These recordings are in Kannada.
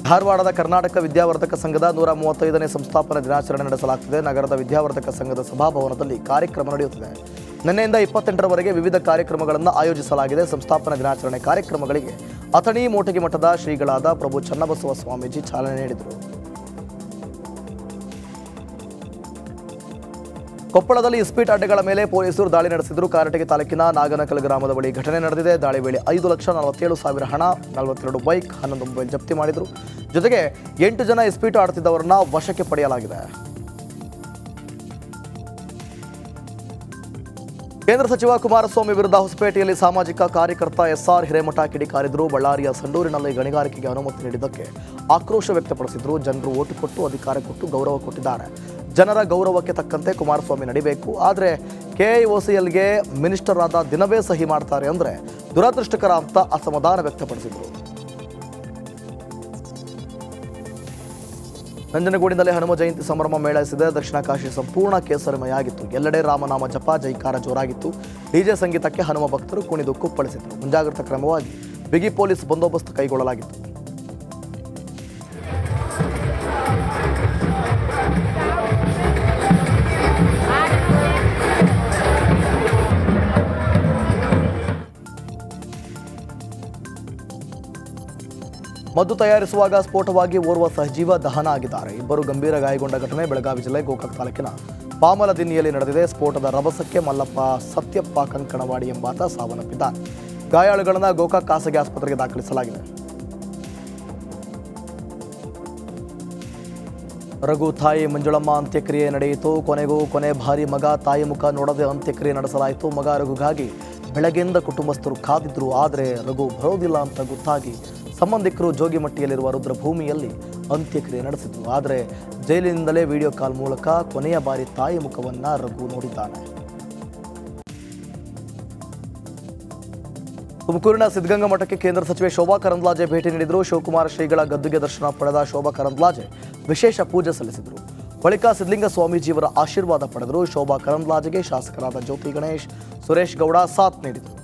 ಧಾರವಾಡದ ಕರ್ನಾಟಕ ವಿದ್ಯಾವರ್ಧಕ ಸಂಘದ 135ನೇ ಸಂಸ್ಥಾಪನಾ ದಿನಾಚರಣೆ ನಡೆಸಲಾಗುತ್ತಿದೆ. ನಗರದ ವಿದ್ಯಾವರ್ಧಕ ಸಂಘದ ಸಭಾಭವನದಲ್ಲಿ ಕಾರ್ಯಕ್ರಮ ನಡೆಯುತ್ತಿದೆ. ನಿನ್ನೆಯಿಂದ 28ರವರೆಗೆ ವಿವಿಧ ಕಾರ್ಯಕ್ರಮಗಳನ್ನು ಆಯೋಜಿಸಲಾಗಿದೆ. ಸಂಸ್ಥಾಪನಾ ದಿನಾಚರಣೆ ಕಾರ್ಯಕ್ರಮಗಳಿಗೆ ಅಥಣಿ ಮೋಟಗಿ ಮಠದ ಶ್ರೀಗಳಾದ ಪ್ರಭು ಚನ್ನಬಸವ ಸ್ವಾಮೀಜಿ ಚಾಲನೆ ನೀಡಿದರು. ಕೊಪ್ಪಳದಲ್ಲಿ ಇಸ್ಪೀಟ್ ಅಡ್ಡೆಗಳ ಮೇಲೆ ಪೊಲೀಸರು ದಾಳಿ ನಡೆಸಿದರು. ಕಾರಟಗಿ ತಾಲೂಕಿನ ನಾಗನಕಲ್ ಗ್ರಾಮದ ಬಳಿ ಘಟನೆ ನಡೆದಿದೆ. ದಾಳಿ ವೇಳೆ 5,47,000 ಹಣ, 42 ಬೈಕ್, 11 ಮೊಬೈಲ್ ಜಪ್ತಿ ಮಾಡಿದರು. ಜೊತೆಗೆ 8 ಜನ ಇಸ್ಪೀಟ್ ಆಡುತ್ತಿದ್ದವರನ್ನ ವಶಕ್ಕೆ ಪಡೆಯಲಾಗಿದೆ. ಕೇಂದ್ರ ಸಚಿವ ಕುಮಾರಸ್ವಾಮಿ ವಿರುದ್ಧ ಹೊಸಪೇಟೆಯಲ್ಲಿ ಸಾಮಾಜಿಕ ಕಾರ್ಯಕರ್ತ SR ಹಿರೇಮಠ ಕಿಡಿಕಾರಿದ್ರು. ಬಳ್ಳಾರಿಯ ಸಂಡೂರಿನಲ್ಲಿ ಗಣಿಗಾರಿಕೆಗೆ ಅನುಮತಿ ನೀಡಿದ್ದಕ್ಕೆ ಆಕ್ರೋಶ ವ್ಯಕ್ತಪಡಿಸಿದ್ರು. ಜನರು ಓಟು ಕೊಟ್ಟು ಅಧಿಕಾರ ಕೊಟ್ಟು ಗೌರವ ಕೊಟ್ಟಿದ್ದಾರೆ. ಜನರ ಗೌರವಕ್ಕೆ ತಕ್ಕಂತೆ ಕುಮಾರಸ್ವಾಮಿ ನಡಿಬೇಕು. ಆದರೆ KIOCLಗೆ ಮಿನಿಸ್ಟರ್ ಆದ ದಿನವೇ ಸಹಿ ಮಾಡ್ತಾರೆ ಅಂದರೆ ದುರದೃಷ್ಟಕರ ಅಂತ ಅಸಮಾಧಾನ ವ್ಯಕ್ತಪಡಿಸಿದರು. ನಂಜನಗೂಡಿನಲ್ಲಿ ಹನುಮ ಜಯಂತಿ ಸಂಭ್ರಮ ಮೇಳೈಸಿದೆ. ದಕ್ಷಿಣ ಕಾಶಿ ಸಂಪೂರ್ಣ ಕೇಸರಿಮಯಾಗಿತ್ತು. ಎಲ್ಲೆಡೆ ರಾಮನಾಮ ಜಪ ಜೈಕಾರ ಜೋರಾಗಿತ್ತು. ಡಿಜೆ ಸಂಗೀತಕ್ಕೆ ಹನುಮ ಭಕ್ತರು ಕುಣಿದು ಕುಪ್ಪಳಿಸಿದರು. ಮುಂಜಾಗ್ರತಾ ಕ್ರಮವಾಗಿ ಬಿಗಿ ಪೊಲೀಸ್ ಬಂದೋಬಸ್ತ್ ಕೈಗೊಳ್ಳಲಾಗಿತ್ತು. ಮದ್ದು ತಯಾರಿಸುವಾಗ ಸ್ಫೋಟವಾಗಿ ಓರ್ವ ಸಹಜೀವ ದಹನ ಆಗಿದ್ದಾರೆ. ಇಬ್ಬರು ಗಂಭೀರ ಗಾಯಗೊಂಡ ಘಟನೆ ಬೆಳಗಾವಿ ಜಿಲ್ಲೆ ಗೋಕಾಕ್ ತಾಲೂಕಿನ ಪಾಮಲದಿನ್ನಿಯಲ್ಲಿ ನಡೆದಿದೆ. ಸ್ಫೋಟದ ರಭಸಕ್ಕೆ ಮಲ್ಲಪ್ಪ ಸತ್ಯಪ್ಪ ಕಂಕಣವಾಡಿ ಎಂಬಾತ ಸಾವನ್ನಪ್ಪಿದ್ದಾನೆ. ಗಾಯಾಳುಗಳನ್ನು ಗೋಕಾಕ್ ಖಾಸಗಿ ಆಸ್ಪತ್ರೆಗೆ ದಾಖಲಿಸಲಾಗಿದೆ. ರಘು ತಾಯಿ ಮಂಜುಳಮ್ಮ ಅಂತ್ಯಕ್ರಿಯೆ ನಡೆಯಿತು. ಕೊನೆ ಭಾರಿ ಮಗ ತಾಯಿ ಮುಖ ನೋಡದೆ ಅಂತ್ಯಕ್ರಿಯೆ ನಡೆಸಲಾಯಿತು. ಮಗ ರಘುಗಾಗಿ ಬೆಳಗ್ಗೆಯಿಂದ ಕುಟುಂಬಸ್ಥರು ಕಾದಿದ್ರು. ಆದರೆ ರಘು ಬರೋದಿಲ್ಲ ಅಂತ ಗೊತ್ತಾಗಿ ಸಂಬಂಧಿಕರು ಜೋಗಿಮಟ್ಟಿಯಲ್ಲಿರುವ ರುದ್ರಭೂಮಿಯಲ್ಲಿ ಅಂತ್ಯಕ್ರಿಯೆ ನಡೆಸಿದ್ರು. ಆದರೆ ಜೈಲಿನಿಂದಲೇ ವಿಡಿಯೋ ಕಾಲ್ ಮೂಲಕ ಕೊನೆಯ ಬಾರಿ ತಾಯಿ ಮುಖವನ್ನು ರಘು ನೋಡಿದ್ದಾನೆ. ತುಮಕೂರಿನ ಸಿದ್ಧಗಂಗಾ ಮಠಕ್ಕೆ ಕೇಂದ್ರ ಸಚಿವೆ ಶೋಭಾ ಕರಂದ್ಲಾಜೆ ಭೇಟಿ ನೀಡಿದರು. ಶಿವಕುಮಾರ ಶ್ರೀಗಳ ಗದ್ದುಗೆ ದರ್ಶನ ಪಡೆದ ಶೋಭಾ ಕರಂದ್ಲಾಜೆ ವಿಶೇಷ ಪೂಜೆ ಸಲ್ಲಿಸಿದರು. ಬಳಿಕ ಸಿದ್ಧಲಿಂಗ ಸ್ವಾಮೀಜಿಯವರ ಆಶೀರ್ವಾದ ಪಡೆದರು. ಶೋಭಾ ಕರಂದ್ಲಾಜೆಗೆ ಶಾಸಕರಾದ ಜ್ಯೋತಿ ಗಣೇಶ್, ಸುರೇಶ್ ಗೌಡ ಸಾಥ್ ನೀಡಿದರು.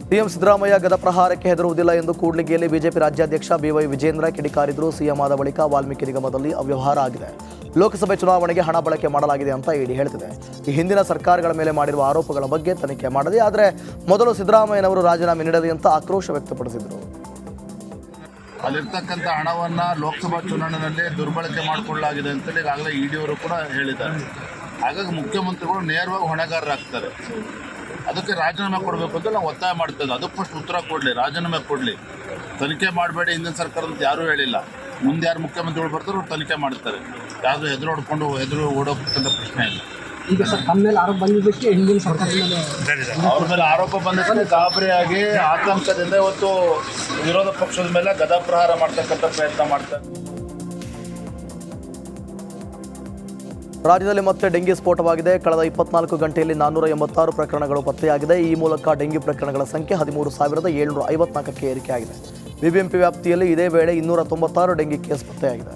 ಸಿಎಂ ಸಿದ್ದರಾಮಯ್ಯ ಗದಪ್ರಹಾರಕ್ಕೆ ಹೆದರುವುದಿಲ್ಲ ಎಂದು ಕೂಡ್ಲಿಗಿಯಲ್ಲಿ ಬಿಜೆಪಿ ರಾಜ್ಯಾಧ್ಯಕ್ಷ BY ವಿಜೇಂದ್ರ ಕಿಡಿಕಾರಿದ್ರು. ಸಿಎಂ ಆದ ಬಳಿಕ ವಾಲ್ಮೀಕಿ ನಿಗಮದಲ್ಲಿ ಅವ್ಯವಹಾರ ಆಗಿದೆ. ಲೋಕಸಭೆ ಚುನಾವಣೆಗೆ ಹಣ ಬಳಕೆ ಮಾಡಲಾಗಿದೆ ಅಂತ ಇಡಿ ಹೇಳ್ತಿದೆ. ಈ ಹಿಂದಿನ ಸರ್ಕಾರಗಳ ಮೇಲೆ ಮಾಡಿರುವ ಆರೋಪಗಳ ಬಗ್ಗೆ ತನಿಖೆ ಮಾಡದೆ, ಆದರೆ ಮೊದಲು ಸಿದ್ದರಾಮಯ್ಯನವರು ರಾಜೀನಾಮೆ ನೀಡಲಿ ಅಂತ ಆಕ್ರೋಶ ವ್ಯಕ್ತಪಡಿಸಿದರು. ಅಲ್ಲಿರ್ತಕ್ಕಂಥ ಹಣವನ್ನ ಲೋಕಸಭಾ ಚುನಾವಣೆಯಲ್ಲಿ ದುರ್ಬಳಕೆ ಮಾಡಿಕೊಳ್ಳಲಾಗಿದೆ ಅಂತೇಳಿ ಈಗಾಗಲೇ ಇಡಿಯವರು ಕೂಡ ಹೇಳಿದ್ದಾರೆ. ಹಾಗಾಗಿ ಮುಖ್ಯಮಂತ್ರಿಗಳು ನೇರವಾಗಿ ಹೊಣೆಗಾರರಾಗ್ತಾರೆ. ಅದಕ್ಕೆ ರಾಜೀನಾಮೆ ಕೊಡಬೇಕು ಅಂತ ನಾವು ಒತ್ತಾಯ ಮಾಡ್ತೇವೆ. ಅದಕ್ಕೆ ಫಸ್ಟ್ ಉತ್ತರ ಕೊಡಲಿ, ರಾಜೀನಾಮೆ ಕೊಡಲಿ. ತನಿಖೆ ಮಾಡಬೇಡಿ ಹಿಂದಿನ ಸರ್ಕಾರ ಅಂತ ಯಾರೂ ಹೇಳಿಲ್ಲ. ಮುಂದೆ ಯಾರು ಮುಖ್ಯಮಂತ್ರಿಗಳು ಬರ್ತಾರೋ ಅವ್ರು ತನಿಖೆ ಮಾಡ್ತಾರೆ. ಯಾವುದು ಹೆದರು ಓಡೋಕ್ಕಂಥ ಪ್ರಶ್ನೆ ಇಲ್ಲ. ಈಗ ಸರ್ ತಮ್ಮ ಮೇಲೆ ಆರೋಪ ಬಂದಿದ್ದಕ್ಕೆ ಹಿಂದಿನ ಸರ್ಕಾರ ಅವ್ರ ಮೇಲೆ ಆರೋಪ ಬಂದಿದ್ದಕ್ಕೆ ಗಾಬರಿಯಾಗಿ ಆತಂಕದಿಂದ ಇವತ್ತು ವಿರೋಧ ಪಕ್ಷದ ಮೇಲೆ ಗದಾಪ್ರಹಾರ ಮಾಡ್ತಕ್ಕಂಥ ಪ್ರಯತ್ನ ಮಾಡ್ತಾರೆ. ರಾಜ್ಯದಲ್ಲಿ ಮತ್ತೆ ಡೆಂಗಿ ಸ್ಫೋಟವಾಗಿದೆ. ಕಳೆದ 24 ಗಂಟೆಯಲ್ಲಿ 486 ಪ್ರಕರಣಗಳು ಪತ್ತೆಯಾಗಿದೆ. ಈ ಮೂಲಕ ಡೆಂಗಿ ಪ್ರಕರಣಗಳ ಸಂಖ್ಯೆ 13,754ಕ್ಕೆ ಏರಿಕೆಯಾಗಿದೆ. BBMP ವ್ಯಾಪ್ತಿಯಲ್ಲಿ ಇದೇ ವೇಳೆ 296 ಡೆಂಗಿ ಕೇಸ್ ಪತ್ತೆಯಾಗಿದೆ.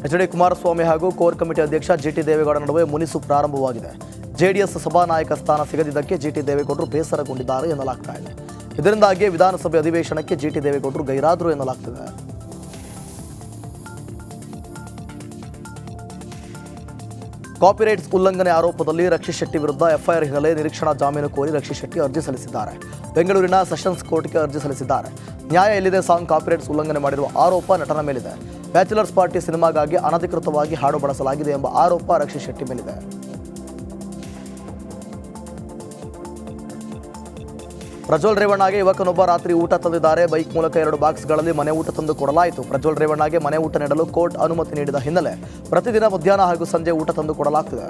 HD ಕುಮಾರಸ್ವಾಮಿ ಹಾಗೂ ಕೋರ್ ಕಮಿಟಿ ಅಧ್ಯಕ್ಷ GT ದೇವೇಗೌಡ ನಡುವೆ ಮುನಿಸು ಪ್ರಾರಂಭವಾಗಿದೆ. JDS ಸಭಾನಾಯಕ ಸ್ಥಾನ ಸಿಗದಿದ್ದಕ್ಕೆ GT ದೇವೇಗೌಡರು ಬೇಸರಗೊಂಡಿದ್ದಾರೆ ಎನ್ನಲಾಗ್ತಾ ಇದೆ. ಇದರಿಂದಾಗಿ ವಿಧಾನಸಭೆ ಅಧಿವೇಶನಕ್ಕೆ GT ದೇವೇಗೌಡರು ಗೈರಾದರು ಎನ್ನಲಾಗ್ತಿದೆ. ಕಾಪಿರೈಟ್ಸ್ ಉಲ್ಲಂಘನೆ ಆರೋಪದಲ್ಲಿ ರಕ್ಷಿತ್ ಶೆಟ್ಟಿ ವಿರುದ್ಧ FIR ಹಿನ್ನೆಲೆ ನಿರೀಕ್ಷಣಾ ಜಾಮೀನು ಕೋರಿ ರಕ್ಷಿತ್ ಶೆಟ್ಟಿ ಅರ್ಜಿ ಸಲ್ಲಿಸಿದ್ದಾರೆ. ಬೆಂಗಳೂರಿನ ಸೆಷನ್ಸ್ ಕೋರ್ಟ್ಗೆ ಅರ್ಜಿ ಸಲ್ಲಿಸಿದ್ದಾರೆ. ನ್ಯಾಯ ಎಲ್ಲಿದೆ ಸಾಂಗ್ ಕಾಪಿರೈಟ್ಸ್ ಉಲ್ಲಂಘನೆ ಮಾಡಿರುವ ಆರೋಪ ನಟನ ಮೇಲಿದೆ. ಬ್ಯಾಚುಲರ್ಸ್ ಪಾರ್ಟಿ ಸಿನಿಮಾಗಾಗಿ ಅನಧಿಕೃತವಾಗಿ ಹಾಡು ಬಳಸಲಾಗಿದೆ ಎಂಬ ಆರೋಪ ರಕ್ಷಿತ್ ಶೆಟ್ಟಿ ಮೇಲಿದೆ. ಪ್ರಜ್ವಲ್ ರೇವಣ್ಣಗೆ ಯುವಕನೊಬ್ಬ ರಾತ್ರಿ ಊಟ ತಂದಿದ್ದಾರೆ. ಬೈಕ್ ಮೂಲಕ 2 ಬಾಕ್ಸ್ಗಳಲ್ಲಿ ಮನೆ ಊಟ ತಂದು ಕೊಡಲಾಯಿತು. ಪ್ರಜ್ವಲ್ ರೇವಣ್ಣಗೆ ಮನೆ ಊಟ ನೀಡಲು ಕೋರ್ಟ್ ಅನುಮತಿ ನೀಡಿದ ಹಿನ್ನೆಲೆ ಪ್ರತಿದಿನ ಮಧ್ಯಾಹ್ನ ಹಾಗೂ ಸಂಜೆ ಊಟ ತಂದು ಕೊಡಲಾಗ್ತಿದೆ.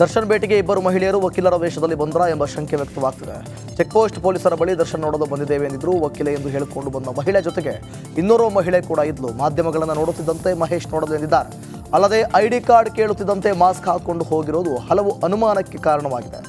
ದರ್ಶನ್ ಭೇಟಿಗೆ 2 ಮಹಿಳೆಯರು ವಕೀಲರ ವೇಷದಲ್ಲಿ ಬಂದ್ರಾ ಎಂಬ ಶಂಕೆ ವ್ಯಕ್ತವಾಗ್ತಿದೆ. ಚೆಕ್ಪೋಸ್ಟ್ ಪೊಲೀಸರ ಬಳಿ ದರ್ಶನ್ ನೋಡಲು ಬಂದಿದ್ದೇವೆ ಎಂದಿದ್ರು. ವಕೀಲೆ ಎಂದು ಹೇಳಿಕೊಂಡು ಬಂದ ಮಹಿಳೆ ಜೊತೆಗೆ ಇನ್ನೋರ್ವ ಮಹಿಳೆ ಕೂಡ ಇದ್ಲು. ಮಾಧ್ಯಮಗಳನ್ನು ನೋಡುತ್ತಿದ್ದಂತೆ ಮಹೇಶ್ ನೋಡಲು ಎಂದಿದ್ದಾರೆ. ಅಲ್ಲದೆ ID ಕಾರ್ಡ್ ಕೇಳುತ್ತಿದ್ದಂತೆ ಮಾಸ್ಕ್ ಹಾಕಿಕೊಂಡು ಹೋಗಿರೋದು ಹಲವು ಅನುಮಾನಕ್ಕೆ ಕಾರಣವಾಗಿದೆ.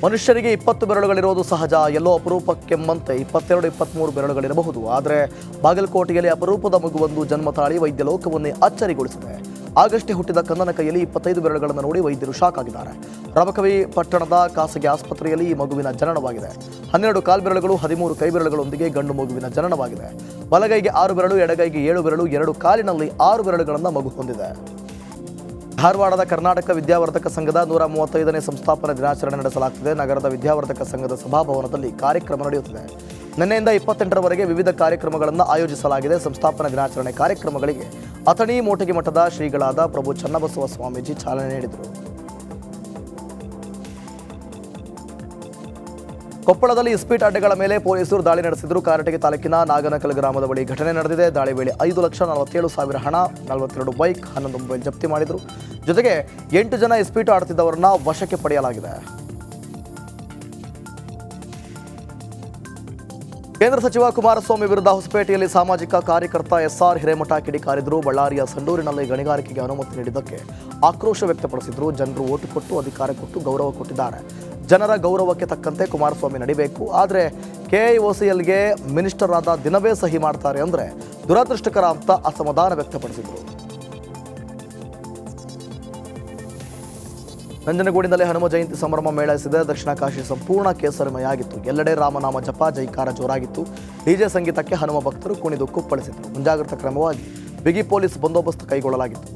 ಮನುಷ್ಯರಿಗೆ 20 ಬೆರಳುಗಳಿರೋದು ಸಹಜ, ಎಲ್ಲೋ ಅಪರೂಪಕ್ಕೆಂಬಂತೆ 22-23 ಬೆರಳುಗಳಿರಬಹುದು. ಆದರೆ ಬಾಗಲಕೋಟೆಯಲ್ಲಿ ಅಪರೂಪದ ಮಗುವೊಂದು ಜನ್ಮ ತಾಳಿ ವೈದ್ಯ ಲೋಕವನ್ನೇ ಅಚ್ಚರಿಗೊಳಿಸಿದೆ. ಆಗಷ್ಟೇ ಹುಟ್ಟಿದ ಕಂದನ ಕೈಯಲ್ಲಿ 25 ಬೆರಳುಗಳನ್ನು ನೋಡಿ ವೈದ್ಯರು ಶಾಕ್ ಆಗಿದ್ದಾರೆ. ರಬಕವಿ ಪಟ್ಟಣದ ಖಾಸಗಿ ಆಸ್ಪತ್ರೆಯಲ್ಲಿ ಈ ಮಗುವಿನ ಜನನವಾಗಿದೆ. 12 ಕಾಲ್ಬೆರಳುಗಳು 13 ಕೈಬೆರಳುಗಳೊಂದಿಗೆ ಗಂಡು ಮಗುವಿನ ಜನನವಾಗಿದೆ. ಬಲಗೈಗೆ 6 ಬೆರಳು, ಎಡಗೈಗೆ 7 ಬೆರಳು, 2 ಕಾಲಿನಲ್ಲಿ 6 ಬೆರಳುಗಳನ್ನು ಮಗು ಹೊಂದಿದೆ. ಧಾರವಾಡದ ಕರ್ನಾಟಕ ವಿದ್ಯಾವರ್ಧಕ ಸಂಘದ 135ನೇ ಸಂಸ್ಥಾಪನಾ ದಿನಾಚರಣೆ ನಡೆಸಲಾಗುತ್ತಿದೆ. ನಗರದ ವಿದ್ಯಾವರ್ಧಕ ಸಂಘದ ಸಭಾಭವನದಲ್ಲಿ ಕಾರ್ಯಕ್ರಮ ನಡೆಯುತ್ತಿದೆ. ನಿನ್ನೆಯಿಂದ 28ರವರೆಗೆ ವಿವಿಧ ಕಾರ್ಯಕ್ರಮಗಳನ್ನು ಆಯೋಜಿಸಲಾಗಿದೆ. ಸಂಸ್ಥಾಪನಾ ದಿನಾಚರಣೆ ಕಾರ್ಯಕ್ರಮಗಳಿಗೆ ಅಥಣಿ ಮೋಟಗಿ ಮಠದ ಶ್ರೀಗಳಾದ ಪ್ರಭು ಚನ್ನಬಸವ ಸ್ವಾಮೀಜಿ ಚಾಲನೆ ನೀಡಿದರು. ಕೊಪ್ಪಳದಲ್ಲಿ ಇಸ್ಪೀಟ್ ಅಡ್ಡೆಗಳ ಮೇಲೆ ಪೊಲೀಸರು ದಾಳಿ ನಡೆಸಿದರು. ಕಾರಟಗಿ ತಾಲೂಕಿನ ನಾಗನಕಲ್ ಗ್ರಾಮದ ಬಳಿ ಘಟನೆ ನಡೆದಿದೆ. ದಾಳಿ ವೇಳೆ 5,47,000 ಹಣ, 42 ಬೈಕ್, 11 ಮೊಬೈಲ್ ಜಪ್ತಿ ಮಾಡಿದರು. ಜೊತೆಗೆ 8 ಜನ ಇಸ್ಪೀಟ್ ಆಡುತ್ತಿದ್ದವರನ್ನ ವಶಕ್ಕೆ ಪಡೆಯಲಾಗಿದೆ. ಕೇಂದ್ರ ಸಚಿವ ಕುಮಾರಸ್ವಾಮಿ ವಿರುದ್ಧ ಹೊಸಪೇಟೆಯಲ್ಲಿ ಸಾಮಾಜಿಕ ಕಾರ್ಯಕರ್ತ SR ಹಿರೇಮಠ ಕಿಡಿಕಾರಿದ್ರು. ಬಳ್ಳಾರಿಯ ಸಂಡೂರಿನಲ್ಲಿ ಗಣಿಗಾರಿಕೆಗೆ ಅನುಮತಿ ನೀಡಿದ್ದಕ್ಕೆ ಆಕ್ರೋಶ ವ್ಯಕ್ತಪಡಿಸಿದ್ರು. ಜನರು ಓಟು ಕೊಟ್ಟು ಅಧಿಕಾರ ಕೊಟ್ಟು ಗೌರವ ಕೊಟ್ಟಿದ್ದಾರೆ. ಜನರ ಗೌರವಕ್ಕೆ ತಕ್ಕಂತೆ ಕುಮಾರಸ್ವಾಮಿ ನಡಿಬೇಕು. ಆದರೆ KIOCLಗೆ ಮಿನಿಸ್ಟರ್ ಆದ ದಿನವೇ ಸಹಿ ಮಾಡ್ತಾರೆ ಅಂದರೆ ದುರದೃಷ್ಟಕರ ಅಂತ ಅಸಮಾಧಾನ ವ್ಯಕ್ತಪಡಿಸಿದರು. ನಂಜನಗೂಡಿನಲ್ಲಿ ಹನುಮ ಜಯಂತಿ ಸಂಭ್ರಮ ಮೇಳೈಸಿದೆ. ದಕ್ಷಿಣ ಕಾಶಿ ಸಂಪೂರ್ಣ ಕೇಸರಿಮಯಾಗಿತ್ತು. ಎಲ್ಲೆಡೆ ರಾಮನಾಮ ಜಪ, ಜೈಕಾರ ಜೋರಾಗಿತ್ತು. ಡಿಜೆ ಸಂಗೀತಕ್ಕೆ ಹನುಮ ಭಕ್ತರು ಕುಣಿದು ಕುಪ್ಪಳಿಸಿದರು. ಮುಂಜಾಗ್ರತಾ ಕ್ರಮವಾಗಿ ಬಿಗಿ ಪೊಲೀಸ್ ಬಂದೋಬಸ್ತ್ ಕೈಗೊಳ್ಳಲಾಗಿತ್ತು.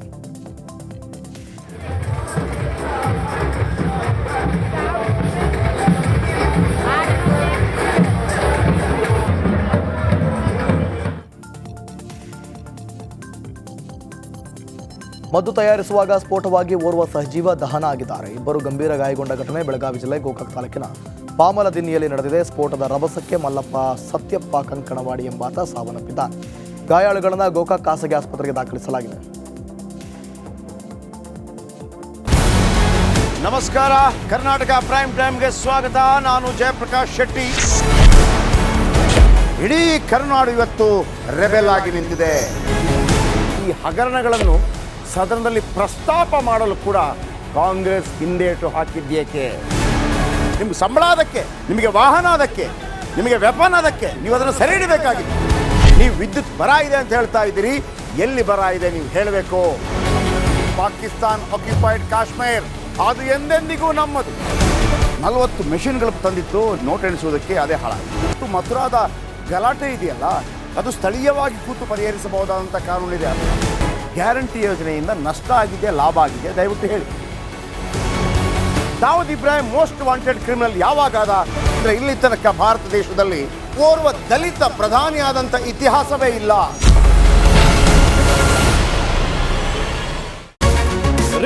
ಮದ್ದು ತಯಾರಿಸುವಾಗ ಸ್ಫೋಟವಾಗಿ ಓರ್ವ ಸಹಜೀವ ದಹನ ಆಗಿದ್ದಾರೆ. ಇಬ್ಬರು ಗಂಭೀರ ಗಾಯಗೊಂಡ ಘಟನೆ ಬೆಳಗಾವಿ ಜಿಲ್ಲೆ ಗೋಕಾಕ್ ತಾಲೂಕಿನ ಪಾಮಲದಿನ್ನಿಯಲ್ಲಿ ನಡೆದಿದೆ. ಸ್ಫೋಟದ ರಭಸಕ್ಕೆ ಮಲ್ಲಪ್ಪ ಸತ್ಯಪ್ಪ ಕಂಕಣವಾಡಿ ಎಂಬಾತ ಸಾವನ್ನಪ್ಪಿದ್ದಾನೆ. ಗಾಯಾಳುಗಳನ್ನು ಗೋಕಾಕ್ ಖಾಸಗಿ ಆಸ್ಪತ್ರೆಗೆ ದಾಖಲಿಸಲಾಗಿದೆ. ನಮಸ್ಕಾರ, ಕರ್ನಾಟಕ ಪ್ರೈಮ್ ಟೈಮ್ಗೆ ಸ್ವಾಗತ. ನಾನು ಜಯಪ್ರಕಾಶ್ ಶೆಟ್ಟಿ. ಇಡೀ ಕರುನಾಡು ಇವತ್ತು ರೆಬೆಲ್ ಆಗಿ ನಿಂತಿದೆ. ಈ ಹಗರಣಗಳನ್ನು ಸದನದಲ್ಲಿ ಪ್ರಸ್ತಾಪ ಮಾಡಲು ಕೂಡ ಕಾಂಗ್ರೆಸ್ ಹಿಂದೇಟು ಹಾಕಿದ್ದೇಕೆ? ನಿಮ್ಗೆ ಸಂಬಳ ಅದಕ್ಕೆ, ನಿಮಗೆ ವಾಹನ ಅದಕ್ಕೆ, ನಿಮಗೆ ವೆಪನ್ ಅದಕ್ಕೆ, ನೀವು ಅದನ್ನು ಸೆರೆ ಹಿಡಬೇಕಾಗಿತ್ತು. ನೀವು ವಿದ್ಯುತ್ ಬರ ಇದೆ ಅಂತ ಹೇಳ್ತಾ ಇದ್ದೀರಿ. ಎಲ್ಲಿ ಬರ ಇದೆ ನೀವು ಹೇಳಬೇಕು. ಪಾಕಿಸ್ತಾನ್ ಆಕ್ಯುಪೈಡ್ ಕಾಶ್ಮೀರ್ ಅದು ಎಂದೆಂದಿಗೂ ನಮ್ಮದು. 40 ಮೆಷಿನ್ಗಳು ತಂದಿತ್ತು ನೋಟ್ ಎಣಿಸುವುದಕ್ಕೆ, ಅದೇ ಹಾಳಾಯಿತು. ಮಥುರಾದ ಗಲಾಟೆ ಇದೆಯಲ್ಲ, ಅದು ಸ್ಥಳೀಯವಾಗಿ ಕೂತು ಪರಿಹರಿಸಬಹುದಾದಂಥ ಕಾನೂನಿದೆ. ಗ್ಯಾರಂಟಿ ಯೋಜನೆಯಿಂದ ನಷ್ಟ ಆಗಿದೆ, ಲಾಭ ಆಗಿದೆ, ದಯವಿಟ್ಟು ಹೇಳಿ. Dawood Ibrahim most wanted criminal ಯಾವಾಗಾದ ಅಂದರೆ ಇಲ್ಲಿ ತನಕ ಭಾರತ ದೇಶದಲ್ಲಿ ಓರ್ವ ದಲಿತ ಪ್ರಧಾನಿಯಾದಂಥ ಇತಿಹಾಸವೇ ಇಲ್ಲ.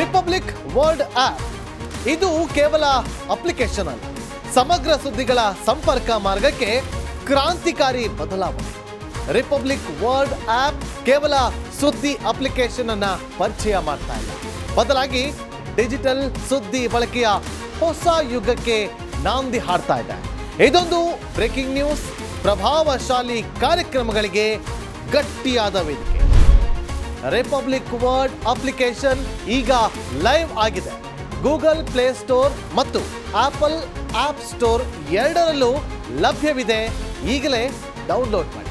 ರಿಪಬ್ಲಿಕ್ ವರ್ಲ್ಡ್ ಆಪ್ ಇದು ಕೇವಲ ಅಪ್ಲಿಕೇಶನ್ ಅಲ್ಲ, ಸಮಗ್ರ ಸುದ್ದಿಗಳ ಸಂಪರ್ಕ ಮಾರ್ಗಕ್ಕೆ ಕ್ರಾಂತಿಕಾರಿ ಬದಲಾವಣೆ. ರಿಪಬ್ಲಿಕ್ ವರ್ಲ್ಡ್ ಆಪ್ ಕೇವಲ ಸುದ್ದಿ ಅಪ್ಲಿಕೇಶನ್ ಅನ್ನ ಪರಿಚಯ ಮಾಡ್ತಾ ಇಲ್ಲ, ಬದಲಾಗಿ ಡಿಜಿಟಲ್ ಸುದ್ದಿ ಬಳಕೆಯ ಹೊಸ ಯುಗಕ್ಕೆ ನಾಂದಿ ಹಾಡ್ತಾ ಇದೆ. ಇದೊಂದು ಬ್ರೇಕಿಂಗ್ ನ್ಯೂಸ್, ಪ್ರಭಾವಶಾಲಿ ಕಾರ್ಯಕ್ರಮಗಳಿಗೆ ಗಟ್ಟಿಯಾದ ವೇದಿಕೆ. ರಿಪಬ್ಲಿಕ್ ವರ್ಲ್ಡ್ ಅಪ್ಲಿಕೇಶನ್ ಈಗ ಲೈವ್ ಆಗಿದೆ. ಗೂಗಲ್ ಪ್ಲೇ ಸ್ಟೋರ್ ಮತ್ತು ಆಪಲ್ ಆಪ್ ಸ್ಟೋರ್ ಎರಡರಲ್ಲೂ ಲಭ್ಯವಿದೆ. ಈಗಲೇ ಡೌನ್ಲೋಡ್ ಮಾಡಿ.